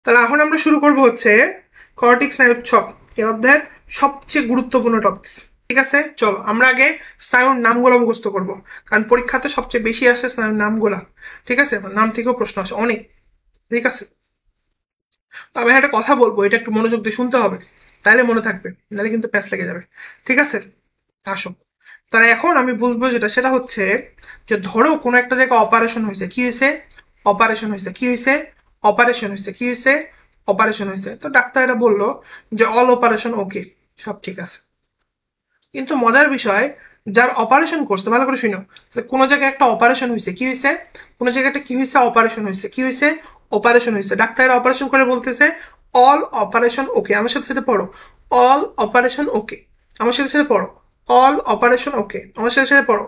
তাহলে এখন আমরা শুরু করব হচ্ছে কর্টিক স্নায়ুচ্ছক, এই অধ্যায়ের সবচেয়ে গুরুত্বপূর্ণ টপিকস। ঠিক আছে, চলো আমরা আগে স্নায়ুর নামগুলো মুখস্থ করব, কারণ পরীক্ষাতে সবচেয়ে বেশি আসে স্নায়ুর নামগুলা। ঠিক আছে, নাম থেকেও প্রশ্ন আসে অনেক। ঠিক আছে, তো আমি একটা কথা বলবো, এটা একটু মনোযোগ দিয়ে শুনতে হবে, তাহলে মনে থাকবে, নাহলে কিন্তু প্যাচ লেগে যাবে। ঠিক আছে, আসো। তাহলে এখন আমি বুঝবো যেটা, সেটা হচ্ছে যে ধরো কোনো একটা জায়গায় অপারেশন হয়েছে। কি হয়েছে? অপারেশন হয়েছে। কি হয়েছে? অপারেশন হয়েছে। কি হয়েছে? অপারেশন হয়েছে। তো ডাক্তার এটা বললো যে অল অপারেশন ওকে, সব ঠিক আছে। কিন্তু মজার বিষয়, যার অপারেশন করছে, ভালো করে শুনো, কোনো জায়গায় একটা অপারেশন হয়েছে। কি হয়েছে? কোনো জায়গাটা কি হয়েছে? অপারেশন হয়েছে। কি হয়েছে? অপারেশন হয়েছে। ডাক্তার অপারেশন করে বলতেছে অল অপারেশন ওকে। আমার সাথে সাথে পড়ো, অল অপারেশন ওকে। আমার সাথে সাথে পড়ো, অল অপারেশন ওকে। আমার সাথে সাথে পড়ো,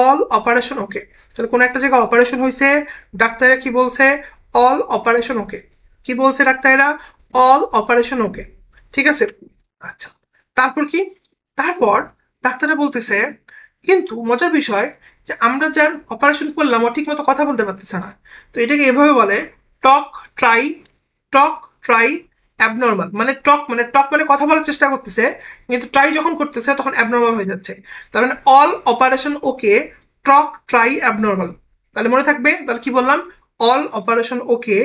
অল অপারেশন ওকে। তাহলে কোনো একটা জায়গায় অপারেশন হয়েছে, ডাক্তাররা কি বলছে? অল অপারেশন ওকে। কি বলছে ডাক্তাররা? অল অপারেশন ওকে। ঠিক আছে, আচ্ছা। তারপর কি? তারপর ডাক্তাররা বলতেছে, কিন্তু মজার বিষয় যে আমরা যার অপারেশন করলাম ও ঠিক মতো কথা বলতে পারতেছে না। তো এটাকে এভাবে বলে টক ট্রাই, টক ট্রাই অ্যাবনর্মাল। মানে টক মানে কথা বলার চেষ্টা করতেছে, কিন্তু ট্রাই যখন করতেছে তখন অ্যাবনর্মাল হয়ে যাচ্ছে। তার মানে অল অপারেশন ওকে, টক ট্রাই অ্যাবনর্মাল। তাহলে মনে থাকবে, তাহলে কি বললাম? অল অপারেশন ওকে।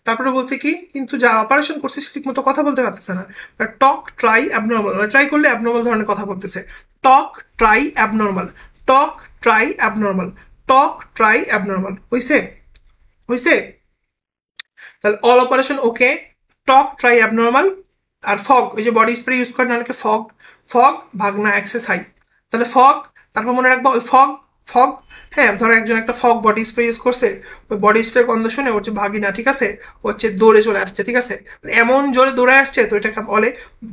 তারপরে বলছে কি, কিন্তু যার অপারেশন করছে সে ঠিক মতো কথা বলতে পারতেছে না। টক ট্রাই অ্যাবনর্মাল, মানে ট্রাই করলে অ্যাবনর্মাল ধরনের কথা বলতেছে। টক ট্রাই অ্যাবনর্মাল, টক ট্রাই অ্যাবনর্মাল, টক ট্রাই অ্যাবনর্মাল। হইছে? হইছে? তাহলে অল অপারেশন ওকে, টক ট্রাই অ্যাবনর্মাল। আর ফগ, ওই যে বডি স্প্রে ইউজ করেন অনেকে, ফগ, ফগ ভাগনা অ্যাক্সেস হাই। তাহলে ফগ, তারপর মনে রাখবো ওই ফগ, ফগ। হ্যাঁ, ধরো একজন একটা ফগ বডি স্প্রে ইউজ করছে, ওই বডি স্প্রে গন্ধ শুনে হচ্ছে ভাগিনা, ঠিক আছে, হচ্ছে দৌড়ে চলে আসছে। ঠিক আছে, এমন জোরে দৌড়ে আসছে, তো এটাকে বলে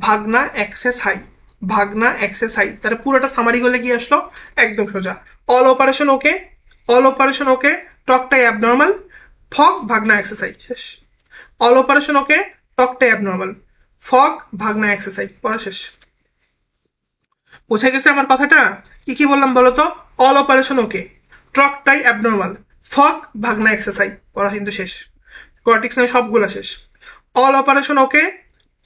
ভাগনা অ্যাক্সেস হাই, ভাগনা অ্যাক্সেস হাই। তাহলে পুরোটা সামারি করলে কি আসলো? একদম সোজা। All operation okay, all operation okay, টকটাই অ্যাবনর্মাল, ফগ ভাগনা অ্যাক্সেস হাই, শেষ। অল অপারেশন ওকে, টকটাই অ্যাবনর্মাল, ফগ ভাগনা অ্যাক্সেস হাই, পড়া শেষ। বোঝা গেছে আমার কথাটা? কি কি বললাম বলো তো? অল অপারেশন ওকে, ট্রকটাই অ্যাবনর্মাল, ফগ ভাগনা এক্সারসাইজ, পড়া কিন্তু শেষ। কর্টিক্স নয়, সবগুলো শেষ। অল অপারেশন ওকে,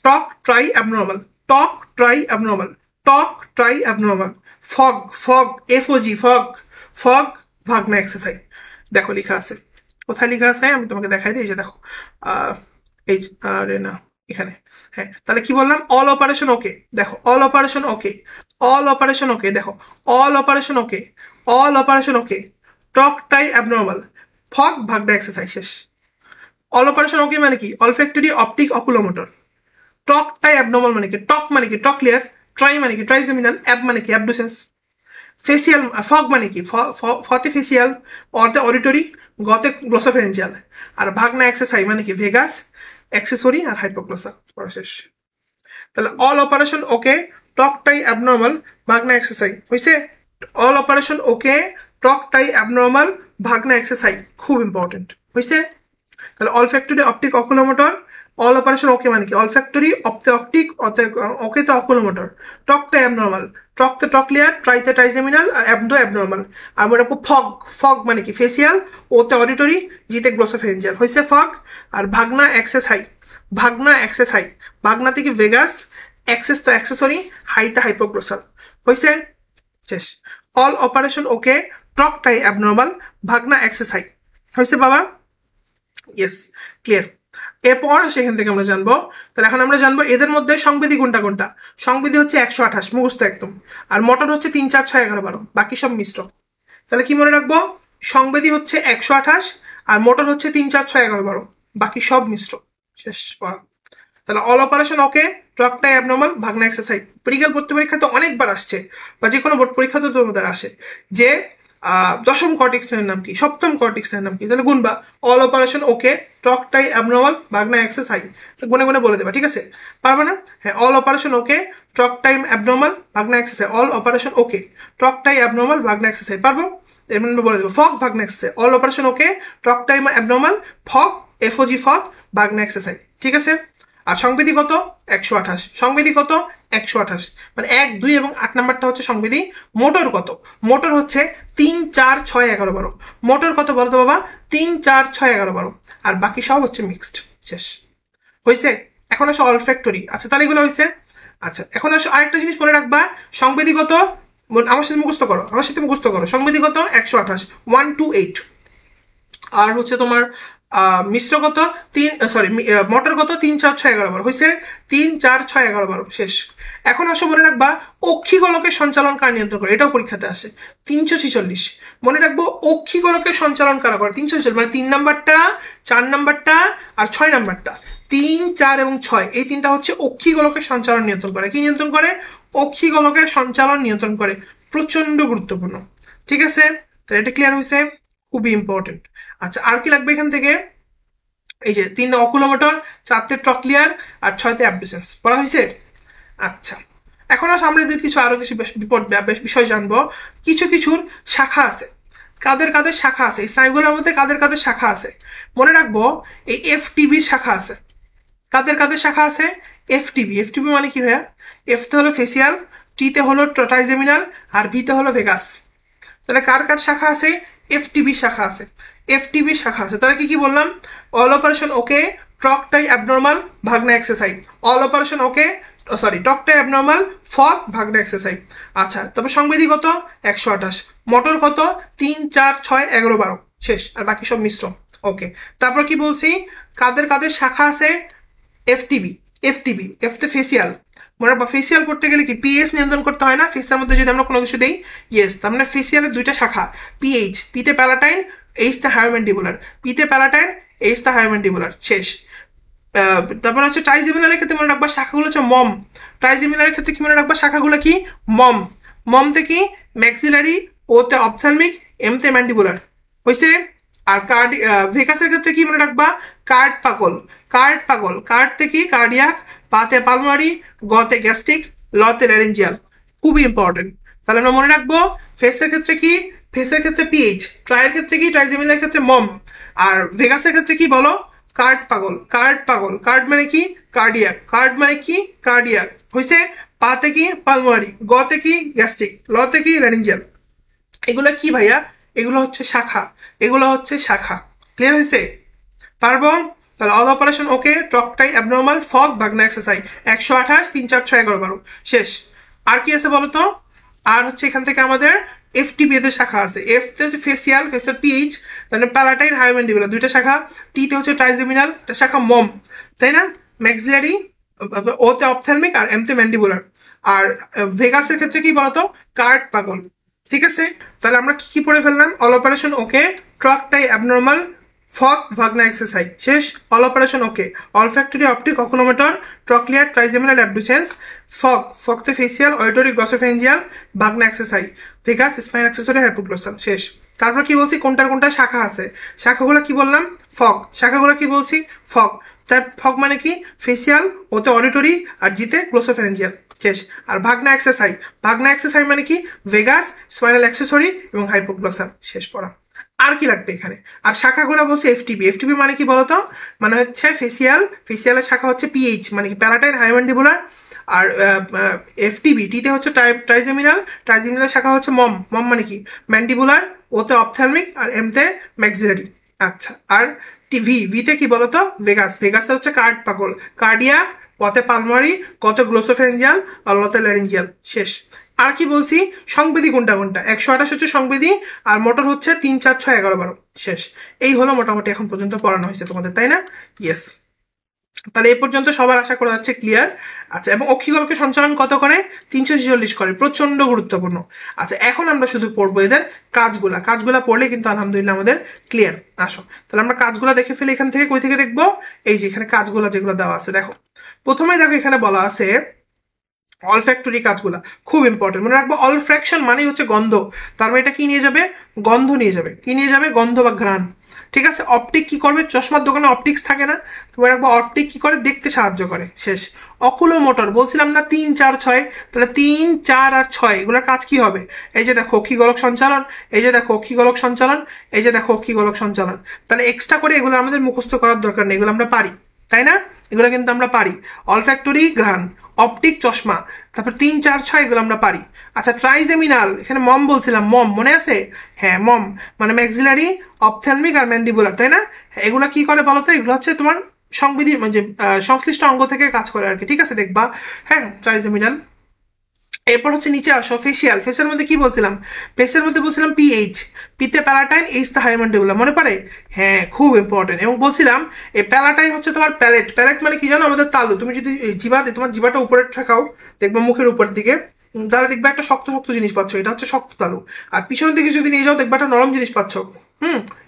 টক ট্রাই অ্যাবনর্মাল, টক ট্রাই অ্যাবনর্মাল, টক ট্রাই abnormal, fog, fog F O G, fog, fog ভাগনা এক্সারসাইজ। দেখো লেখা আছে, কোথায় লেখা আছে আমি তোমাকে দেখাই দিই, যে দেখো এই, আরে না, এখানে। হ্যাঁ, তাহলে কি বললাম? অল অপারেশন ওকে, দেখো all operation okay, all operation okay, দেখো all operation okay, all operation okay, টক টাই অ্যাবনর্মাল, ফগ ভাগডা এক্সারসাইজ, শেষ। অল অপারেশন ওকে মানে কি? Olfactory optic oculomotor. টক টাই অ্যাবনর্মাল মানে কি? টক মানে কি? টক ক্লিয়ার। ট্রাই মানে কি? ট্রাইজেমিনাল। অ্যাব মানে কি? অ্যাবডুসেন্স। ফেসিয়াল, ফগ মানে কি? ফতে ফেসিয়াল, অতে অডিটরি, গতে গ্লোসোফেরেঞ্জিয়াল। আর ভাগনা এক্সারসাইজ মানে কি? ভেগাস, অ্যাক্সেসরি আর হাইপোগ্লোসা, পড়া শেষ। তাহলে অল অপারেশন ওকে, টকটাই অ্যাবনর্মাল, ভাগনা এক্সারসাইজ, হয়েছে? অল অপারেশন ওকে, টকটাই অ্যাবনর্মাল, ভাগনা এক্সারসাইজ, খুব ইম্পর্টেন্ট, হয়েছে? তাহলে olfactory optic oculomotor, all operation okay মানে কি? অলফ্যাক্টরি অপতে অপটিক, ওকে তো অকুলোমোটর, টকটা অ্যাবনর্মাল, টকতে টকলিয়ার, ট্রাইতে ট্রাইজেমিনাল, আর অ্যাবদো অ্যাবনর্মাল। আর মনে রাখবো ফগ, ফগ মানে কি? ফেসিয়াল, ওতে অডিটরি, জিতে গ্লোসোফেরেঞ্জিয়াল, হয়েছে ফগ। আর ভাগনা অ্যাক্সেস হাই, ভাগনা অ্যাক্সেস হাই, ভাগনা থেকে ভেগাস, অ্যাক্সেস তো অ্যাক্সেসরি, হাইতে হাইপোগ্লোসাল, হয়েছে? শেষ। অল অপারেশন ওকে, টকটাই অ্যাবনর্মাল, ভাগনা অ্যাক্সেস হাই, হয়েছে বাবা? Yes, clear. এরপর সেখান থেকে আমরা জানবো, তাহলে এখন আমরা জানবো এদের মধ্যে সংবিধি কোনটা কোনটা। সংবিধি হচ্ছে 128, মুখস্থ একদম। আর মোটর হচ্ছে 3, 4, 6, 11, 12, বাকি সব মিশ্র। তাহলে কি মনে রাখবো? সংবিধি হচ্ছে 128, আর মোটর হচ্ছে 3, 4, 6, 11, 12, বাকি সব মিশ্র, শেষ পড়া। তাহলে অল অপারেশন ওকে, ট্রকটাই অ্যাবনর্মাল, ভাগনা এক্সারসাইজ। মেডিকেল ভর্তি পরীক্ষা তো অনেকবার আসছে, বা যে কোনো বোর্ড পরীক্ষা তো তোমাদের আসে, যে দশম কর্টিক্সের নাম কি, সপ্তম কর্টিক্সের নাম কি, তাহলে গুনবা। অল অপারেশন ওকে, টকটাই অ্যাবনর্মাল, ভাগনা এক্সারসাইজ, গুনে গুনে বলে দেবা, ঠিক আছে? পারবে না? হ্যাঁ, অল অপারেশন ওকে, টক টাইম অ্যাবনর্মাল, ভাগনা এক্সারসাইজ। অল অপারেশন ওকে, টক টাই অ্যাবনর্মাল, ভাগনা এক্সারসাইজ, পারবো? এর মানে বলে দেবো ফগ ভাগনা এক্সারসাইজ। অল অপারেশন ওকে, টক টাইম অ্যাবনর্মাল, ফগ এফওজি, ফগ ভাগনা এক্সারসাইজ, ঠিক আছে? আর সংবিধি কত? 128। সংবিধি কত? 128, মানে 1, 2 এবং 8 নাম্বারটা হচ্ছে সংবিধি। মোটর কত? মোটর হচ্ছে 3, 4, 6, 11, 12। মোটর কত বলতো বাবা? 3, 4, 6, 11, 12, আর বাকি সব হচ্ছে মিক্সড, শেষ। হয়েছে? এখন আসো অলফ্যাক্টরি। আচ্ছা তাহলে এগুলো হয়েছে। আচ্ছা এখন আসো আরেকটা জিনিস মনে রাখবা, সংবেদীগত, আমার সাথে মুখস্থ করো, সংবেদীগত 128, 128। আর হচ্ছে তোমার মিশ্রগত মটরগত 3, 4, 6, 11 বার হয়েছে। 3, 4, 6, 11 বার শেষ। এখন আসো মনে রাখবা অক্ষিগোলকের সঞ্চালন কার নিয়ন্ত্রণ করে, এটাও পরীক্ষাতে আসে। 346 মনে রাখবো অক্ষিগোলকের সঞ্চালন কারা করে, 346 মানে 3 নাম্বারটা, 4 নাম্বারটা আর 6 নাম্বারটা। 3, 4 এবং 6 এই তিনটা হচ্ছে অক্ষিগোলকের সঞ্চালন নিয়ন্ত্রণ করে। কি নিয়ন্ত্রণ করে? অক্ষিগোলকের সঞ্চালন নিয়ন্ত্রণ করে। প্রচন্ড গুরুত্বপূর্ণ। ঠিক আছে, তাহলে এটা ক্লিয়ার হয়েছে, খুবই ইম্পর্টেন্ট। আচ্ছা আর কি লাগবে এখান থেকে? এই যে 3 অকুলোমোটর, 4তে ট্রক্লিয়ার আর 6তে অ্যাবডুসেন্স পড়া হয়েছে। আচ্ছা এখন আমরা এদের আরো কিছু বিষয় জানবো। কিছুর শাখা আছে। কাদের কাদের শাখা আছে এই স্নায়ুগুলোর মধ্যে? কাদের কাদের শাখা আছে মনে রাখবো? এই এফটিবির শাখা আছে। কাদের কাদের শাখা আছে? এফটিবি। এফটিবি মানে কি ভাইয়া? এফতে হলো ফেসিয়াল, টিতে হলো ট্রাইজেমিনাল আর ভিতে হলো ভেগাস। তাহলে কার কার শাখা আছে? এফটিবি শাখা আছে। এফটিবি শাখা আছে। তাহলে কি বললাম? অল অপারেশন ওকে, ট্রকটাই অ্যাবনর্মাল, ভাগনা এক্সারসাইজ। অল অপারেশন ওকে, টকটাই অ্যাবনর্মাল, ফক, ভাগনা এক্সারসাইজ। আচ্ছা তবে সংবেদীগত 128, মোটর কত? 3, 4, 6, 11, 12 শেষ। আর বাকি সব মিশ্র। ওকে, তারপর কি বলছি? কাদের কাদের শাখা আছে? এফটিবি। এফতে ফেসিয়াল। মনে রাখবা ফেসিয়াল করতে গেলে কি পিএইচ নিয়ন্ত্রণ করতে হয় না? ফেসিয়াল মধ্যে যদি আমরা কোনো কিছু দিই, ইয়েস, তার মানে ফেসিয়ালের 2টা শাখা, পিএইচ, পিতে প্যালাটাইন, এইচতে হায়োম্যান্ডিবুলার। পিতে প্যালাটাইন, এইচতে হায়োম্যান্ডিবুলার শেষ। তারপর হচ্ছে ট্রাইজেমিনালের ক্ষেত্রে মনে রাখবা শাখাগুলো হচ্ছে মম। ট্রাইজেমিনালের ক্ষেত্রে কি মনে রাখবা? শাখাগুলো কি? মম। মমতে কি? ম্যাক্সিলারি, ওতে অপথ্যালমিক, এমতে ম্যান্ডিবুলার হয়েছে। আর ভেগাসের ক্ষেত্রে কি মনে রাখবা? কার্ড পাগল। কার্ডতে কি? কার্ডিয়াক, পাতে পালমারি, গতে গ্যাস্ট্রিক, লতে ল্যারিঞ্জিয়াল। খুবই ইম্পর্টেন্ট। তাহলে আমরা মনে রাখবো ফেসের ক্ষেত্রে কি? ফেসের ক্ষেত্রে পিএইচ, ট্রায়ের ক্ষেত্রে কি? ট্রাইজেমিনালের ক্ষেত্রে মম। আর ভেগাসের ক্ষেত্রে কি বলো? কার্ড পাগল। কার্ড মানে কি? কার্ডিয়াক। কার্ড মানে কি? কার্ডিয়াক হয়েছে। পাতে কি? পালমারি, গতে কি? গ্যাস্ট্রিক, লতে কি? ল্যারিঞ্জিয়াল। এগুলো কি ভাইয়া? এগুলো হচ্ছে শাখা। ক্লিয়ার হয়েছে? পারবো? তাহলে অল অপারেশন ওকে, ট্রকটাই অ্যাবনর্মাল, ফক, ভাগনা এক্সারসাইজ। 128, 3, 4, 6, 11, 12 শেষ। আর কি আছে বলো তো? আর হচ্ছে এখান থেকে আমাদের এফটিবি এদের শাখা আছে। এফতে হচ্ছে ফেসিয়াল পিএইচ, তাহলে প্যালাটাইন, হায়োম্যান্ডিবুলার 2টা শাখা। টিতে হচ্ছে ট্রাইজেমিনাল, একটা শাখা মম, তাই না? ম্যাক্সিলারি, ওতে অপথ্যালমিক আর এমতে ম্যান্ডিবুলার। আর ভেগাসের ক্ষেত্রে কি বলতো? কার্ড পাগল। ঠিক আছে, তাহলে আমরা কি পড়ে ফেললাম? অল অপারেশন ওকে, ট্রকটাই অ্যাবনর্মাল, ফক, ভাগনা এক্সারসাইজ শেষ। All operation okay, olfactory, optic, oculomotor, trochlear, trigeminal, abducens, ফকতে ফেসিয়াল, অডিটরি, গ্লসোফেঞ্জিয়াল, ভাগনা exercise, vagus, spine accessory, hypoglossal শেষ। তারপর কি বলছি? কোনটা শাখা আছে? শাখাগুলো কি বললাম? শাখাগুলো কি বলছি? তার ফক মানে কি? ফেসিয়াল, ওতে অডিটরি আর জিতে গ্লোসোফেরেঞ্জিয়াল শেষ। আর ভাগনা এক্সারসাইজ মানে কি? ভেগাস, স্পাইনাল অ্যাক্সেসরি এবং হাইপোগ্লোসাল শেষ পড়া। আর কি লাগবে এখানে? আর শাখাগুলো বলছে এফটিবি মানে কি বলতো? মানে হচ্ছে ফেসিয়ালের শাখা হচ্ছে পিএইচ মানে কি? প্যালাটাইন, হায়োম্যান্ডিবুলার। আর এফটিবি টিতে হচ্ছে ট্রাইজেমিনাল শাখা হচ্ছে মম মানে কি? ম্যান্ডিবুলার, ওতে অপথ্যালমিক আর এমতে ম্যাক্সিলারি। আচ্ছা আর ভিতে কি বলতো? ভেগাসে হচ্ছে কার্ড পাগল, কার্ডিয়া, পথে পালমারি, কত গ্লোসোফেরেঞ্জিয়াল আর লতে ল্যারিঞ্জিয়াল শেষ। আর কি বলছি? সংবেদী কোনটা? 128 হচ্ছে সংবেদী, আর মোটর হচ্ছে 3, 4, 6, 11, 12 শেষ। এই হলো মোটামুটি এখন পর্যন্ত পড়ানো হয়েছে তোমাদের, তাই না? ইয়েস। তাহলে এই পর্যন্ত সবার আশা করা যাচ্ছে ক্লিয়ার। আচ্ছা এবং অক্ষিগোলকে সঞ্চালন কত করে? 346 করে। প্রচন্ড গুরুত্বপূর্ণ। আচ্ছা এখন আমরা শুধু পড়বো এদের কাজগুলা পড়লে কিন্তু আলহামদুলিল্লাহ আমাদের ক্লিয়ার। আসো তাহলে আমরা কাজগুলা দেখে ফেলি। এখান থেকে কই থেকে দেখবো? এই যে এখানে কাজগুলা যেগুলো দেওয়া আছে দেখো। প্রথমেই দেখো এখানে বলা আছে অলফ্যাক্টরি কাজগুলা খুব ইম্পর্টেন্ট। মনে রাখবো অলফ্র্যাকশন মানে হচ্ছে গন্ধ। তার মানে এটা কি নিয়ে যাবে? গন্ধ নিয়ে যাবে। কি নিয়ে যাবে? গন্ধ বা ঘ্রাণ। ঠিক আছে, অপটিক কি করবে? চশমার দোকানে অপটিক্স থাকে না? তোমার রাখবো অপটিক কি করে? দেখতে সাহায্য করে শেষ। অকুলোমোটর বলছিলাম না 3, 4, 6, তাহলে 3, 4 আর 6 এগুলোর কাজ কি হবে? এই যে দেখো অক্ষিগোলক সঞ্চালন, এই যে দেখো অক্ষিগোলক সঞ্চালন, এই যে দেখো অক্ষিগোলক সঞ্চালন। তাহলে এক্সট্রা করে এগুলো আমাদের মুখস্থ করার দরকার নেই, এগুলো আমরা পারি, তাই না? এগুলো কিন্তু আমরা পারি। অলফ্যাক্টরি ঘ্রাণ, অপটিক চশমা, তারপর 3, 4, 6 এগুলো আমরা পারি। আচ্ছা ট্রাইজেমিনাল, এখানে মম বলছিলাম, মম মনে আছে? হ্যাঁ মম মানে ম্যাক্সিলারি, অপথ্যালমিক আর ম্যান্ডিবুলার, তাই না? এগুলো কি করে বলো তো? এগুলো হচ্ছে তোমার সংবিধি মানে সংশ্লিষ্ট অঙ্গ থেকে কাজ করে আর কি, ঠিক আছে, দেখবা। হ্যাঁ, ট্রাইজেমিনাল। এরপর হচ্ছে নিচে আসো, ফেসিয়াল। ফেসিয়াল মধ্যে কি বলছিলাম? ফেসিয়াল মধ্যে বলছিলাম পিএইচ, পিতে প্যালাটাইন, এইচ তে হাইম্যান্ডিবুলার, মনে পড়ে? হ্যাঁ, খুব ইম্পর্টেন্ট। এবং বলছিলাম এই প্যালাটাইন হচ্ছে তোমার প্যালেট। প্যালেট মানে কি জানো? আমাদের তালু। তুমি যদি তোমার জিভাটা উপরে ঠাকাও, দেখবা মুখের উপর দিকে, তাহলে দেখবে একটা শক্ত শক্ত জিনিস পাচ্ছ, এটা হচ্ছে শক্ত তালু। আর পিছনের দিকে যদি নিয়ে যাও, দেখবা একটা নরম জিনিস পাচ্ছ।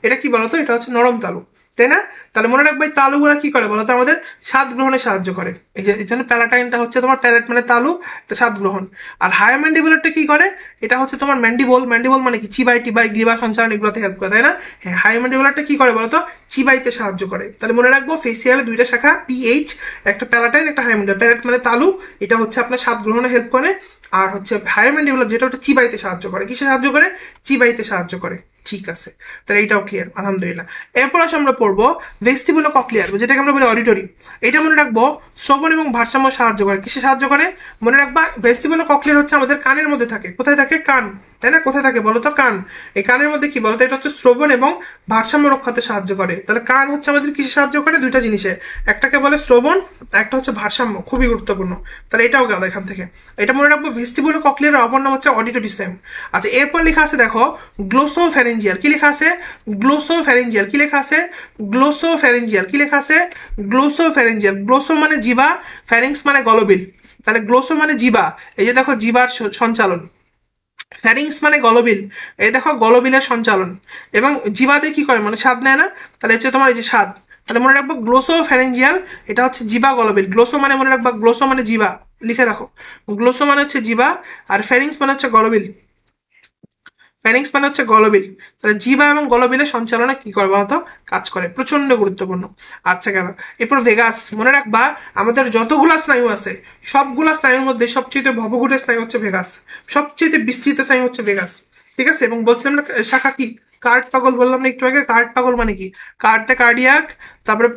এটা কি বলতো? এটা হচ্ছে নরম তালু, তাই না? তাহলে মনে রাখবে এই তালুগুলা কি করে বলতো? আমাদের স্বাদ গ্রহণে সাহায্য করে। এই যে এই জন্য প্যালাটাইনটা হচ্ছে তোমার প্যালেট মানে তালু, এটা স্বাদ গ্রহণ। আর হায়ার ম্যান্ডিবুলারটা কি করে? এটা হচ্ছে তোমার ম্যান্ডিবল। ম্যান্ডিবল মানে কি? চিবাই টিবাই, গ্রীবা সঞ্চালন, এগুলোতে হেল্প করে, তাই না? হ্যাঁ, হায়ার ম্যান্ডিবুলারটা কি করে বলতো? চিবাইতে সাহায্য করে। তাহলে মনে রাখবো ফেসিয়ালে দুইটা শাখা, পিএইচ, একটা প্যালাটাইন, একটা হায়ার ম্যান্ডিবুলার। প্যালেট মানে তালু, এটা হচ্ছে আপনার স্বাদ গ্রহণে হেল্প করে। আর হচ্ছে হায়ার ম্যান্ডিবুলার যেটা, ওটা চিবাইতে সাহায্য করে। কিসে সাহায্য করে? চিবাইতে সাহায্য করে। ঠিক আছে, তাহলে এইটাও ক্লিয়ার, আলহামদুলিল্লাহ। এরপর আসে আমরা পড়বো ভেস্টিবুলো কক্লিয়ার, যেটাকে আমরা বলি অডিটরি। এটা মনে রাখবো শ্রবণ এবং ভারসাম্য সাহায্য করে। কিসে সাহায্য করে? মনে রাখবা ভেস্টিবুলো কক্লিয়ার হচ্ছে আমাদের কানের মধ্যে থাকে। কোথায় থাকে? কান, তাই না? কোথায় থাকে বলো তো? কান। এই কানের মধ্যে কি বলতো? এটা হচ্ছে শ্রবণ এবং ভারসাম্য রক্ষাতে সাহায্য করে। তাহলে কান হচ্ছে আমাদের কিসে সাহায্য করে? দুইটা জিনিসে, একটাকে বলে শ্রবণ, একটা হচ্ছে ভারসাম্য। খুবই গুরুত্বপূর্ণ। তাহলে এটাও গেল এখান থেকে। এটা মনে রাখবো ভেস্টিবুলো কক্লিয়ারের অপর নাম হচ্ছে অডিটরি সিস্টেম। আচ্ছা, এরপর লেখা আছে দেখো গ্লোসোফ্যারিঞ্জিয়াল। কি লেখা আছে? গ্লোসোফ্যারিঞ্জিয়াল। কি লেখা আছে? গ্লোসোফ্যারিঞ্জিয়াল। কি লেখা আছে? গ্লোসোফ্যারিঞ্জিয়াল। গ্লোসো মানে জিবা, ফ্যারিংস মানে গলবিল। তাহলে গ্লোসো মানে জিবা, এই যে দেখো জিবার সঞ্চালন। ফ্যারিংস মানে গলবিল, এই দেখো গলবিলের সঞ্চালন। এবং জিবাতে কি করে? মানে স্বাদ নেয় না? তাহলে হচ্ছে তোমার এই যে স্বাদ। তাহলে মনে রাখবো গ্লোসো ফ্যারেঞ্জিয়াল, এটা হচ্ছে জিবা গলবিল। গ্লোসো মানে মনে রাখবা, গ্লোসো মানে জিবা, লিখে রাখো। গ্লোসো মানে হচ্ছে জিবা, আর ফ্যারিংস মানে হচ্ছে গলবিল। ফ্যারিংস মানে হচ্ছে গলবিল। তাহলে জিবা এবং গলবিলের সঞ্চালনে কি করে বলতো? কাজ করে। প্রচন্ড গুরুত্বপূর্ণ। আচ্ছা, গেল। এরপর ভেগাস। মনে রাখবা আমাদের যতগুলা স্নায়ু আছে, সবগুলা স্নায়ুর মধ্যে সবচেয়ে ভবঘুরের স্নায়ু হচ্ছে ভেগাস। সবচেয়ে বিস্তৃত স্নায়ু হচ্ছে ভেগাস, ঠিক আছে? এবং বলছিলাম না শাখা কি? কার্ড পাগল বললাম না একটু আগে? কার্ড পাগল মানে কি? কার্ডতে কার্ডিয়াক, তারপরে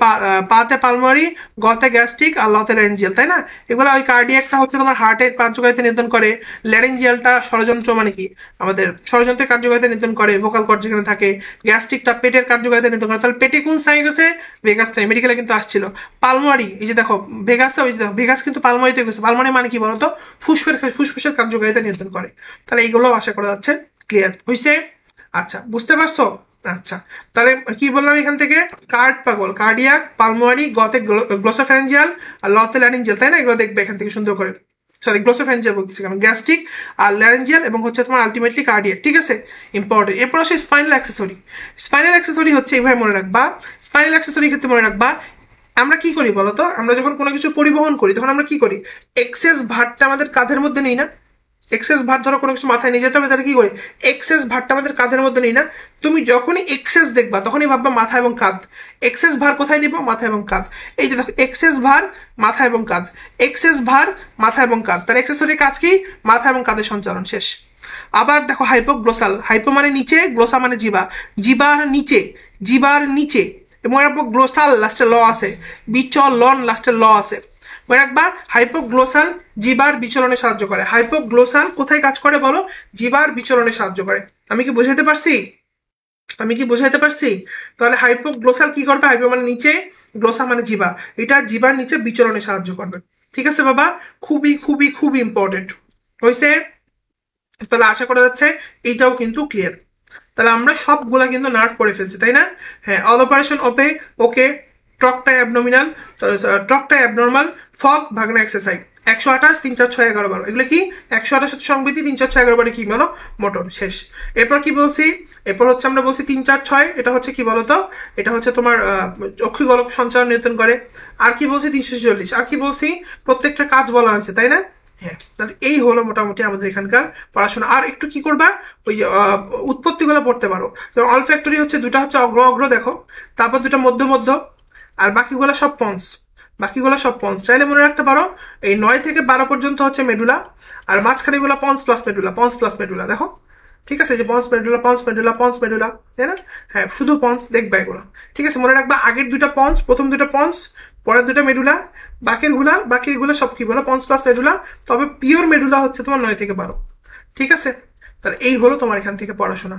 পাতে পালমারি, গতে গ্যাস্ট্রিক, আর লতে ল্যারেঞ্জিয়াল, তাই না? এগুলো ওই কার্ডিয়াকটা হচ্ছে তোমার হার্টের কার্যকারিতা নিয়ন্ত্রণ করে। ল্যারেঞ্জিয়ালটা ষড়যন্ত্র মানে কি? আমাদের ষড়যন্ত্রের কার্যকারিতা নিয়ন্ত্রণ করে, ভোকাল কর্ড যেখানে থাকে। গ্যাস্ট্রিকটা পেটের কার্যকারিতা নিয়ন্ত্রণ করে। তাহলে পেটে কোন স্নায়ু গেছে? ভেগাস স্নায়ু। মেডিকেলে কিন্তু আসছিল। পালমারি, এই যে দেখো ভেগাসটা, ওই যে দেখো ভেগাস কিন্তু পালমারিতে গেছে। পালমারি মানে কি বলতো? ফুসফুসের কার্যকারিতা নিয়ন্ত্রণ করে। তাহলে এইগুলো আশা করা যাচ্ছে ক্লিয়ার হয়েছে। আচ্ছা, বুঝতে পারছো? আচ্ছা, তাহলে কি বললাম এখান থেকে? কার্ড পাগল, কার্ডিয়াক, পালমোনারি, গতে গ্লোসোফ্যারেঞ্জিয়াল, আর লতে ল্যারিঞ্জিয়াল, তাই না? এগুলো দেখবে এখান থেকে সুন্দর করে। সরি, গ্লোসোফ্যারেঞ্জিয়াল বলতেছি কারণ গ্যাস্ট্রিক আর ল্যারেঞ্জিয়াল, এবং হচ্ছে তোমার আলটিমেটলি কার্ডিয়াক, ঠিক আছে? ইম্পর্টেন্ট। এরপর আসে স্পাইনাল অ্যাক্সেসরি। স্পাইনাল অ্যাক্সেসরি হচ্ছে এইভাবে মনে রাখবা। স্পাইনাল অ্যাক্সেসরি ক্ষেত্রে মনে রাখবা আমরা কি করি বলতো? আমরা যখন কোনো কিছু পরিবহন করি তখন আমরা কি করি? এক্সেস ভারটা আমাদের কাঁধের মধ্যে নেই না? এক্সেস ভার, ধরো কোনো কিছু মাথায় নিয়ে যেতে হবে, তাহলে কি করে? এক্সেস ভারটা আমাদের কাঁধের মধ্যে নেই না? তুমি যখনই এক্সেস দেখবা তখনই ভাববা মাথা এবং কাঁধ। এক্সেস ভার কোথায় নিব? মাথা এবং কাঁধ। এই যে দেখো এক্সেস ভার, মাথা এবং কাঁধ, এক্সেস ভার, মাথা এবং কাঁধ। তার এক্সেসরির কাজ কি? মাথা এবং কাঁধের সঞ্চালন, শেষ। আবার দেখো হাইপোগ্লোসাল। হাইপো মানে নিচে, গ্লোসা মানে জিবা। জিবার নিচে, জিবার নিচে। এবং গ্লোসাল লাস্টে ল আছে, বিচলন লাস্টে ল আছে। মনে রাখবা হাইপোগ্লোসাল জিবার বিচলনে সাহায্য করে। হাইপোগ্লোসাল কোথায় কাজ করে বলো? জিবার বিচলনে সাহায্য করে। আমি কি বোঝাতে পারছি? তাহলে হাইপোগ্লোসাল কি করবে? হাইপো মানে নিচে, গ্লোসা মানে জিবা, এটা জিবার নিচে বিচলনে সাহায্য করবে। ঠিক আছে বাবা, খুবই খুবই খুবই ইম্পর্টেন্ট হয়েছে। তাহলে আশা করা যাচ্ছে এইটাও কিন্তু ক্লিয়ার। তাহলে আমরা সবগুলা কিন্তু নার্ভ পড়ে ফেলছি, তাই না? হ্যাঁ, অল অপারেশন ওপে ওকে, ট্রকটাই অ্যাবডোমিনাল, ট্রকটাই অ্যাবনর্মাল, ফগ, ভাগনা এক্সারসাইজ, 128, 3, 4, 6, 11, 12, এগুলো কি? 128 সংবিধি, 3, 4, 6, 11, 12 কি বলো? মোটর, শেষ। এরপর কি বলছি? এরপর হচ্ছে আমরা বলছি 3, 4, 6, এটা হচ্ছে কি বলতো? এটা হচ্ছে তোমার অক্ষি গোলক সঞ্চালন নিয়ন্ত্রণ করে। আর কি বলছি? 346। আর কি বলছি? প্রত্যেকটা কাজ বলা হয়েছে, তাই না? হ্যাঁ, তাহলে এই হলো মোটামুটি আমাদের এখানকার পড়াশোনা। আর একটু কি করবা? ওই উৎপত্তিগুলো পড়তে পারো। যেমন অল ফ্যাক্টরি হচ্ছে দুটা হচ্ছে অগ্র অগ্র, দেখো, তারপর দুটা মধ্য মধ্য, আর বাকিগুলো সব পন্স। চাইলে মনে রাখতে পারো এই 9 থেকে 12 পর্যন্ত হচ্ছে মেডুলা, আর মাঝখানেগুলো পন্স প্লাস মেডুলা, দেখো, ঠিক আছে? যে পন্স মেডুলা, তাই না? হ্যাঁ, শুধু পন্স দেখবা এগুলো, ঠিক আছে? মনে রাখবা আগের দুটা পন্স, প্রথম দুটা পন্স, পরের দুটা মেডুলা, বাকিগুলো সব কি বলো? Ponds plus medulla. তবে পিওর মেডুলা হচ্ছে তোমার 9 থেকে 12, ঠিক আছে? তাহলে এই হলো তোমার এখান থেকে পড়াশোনা।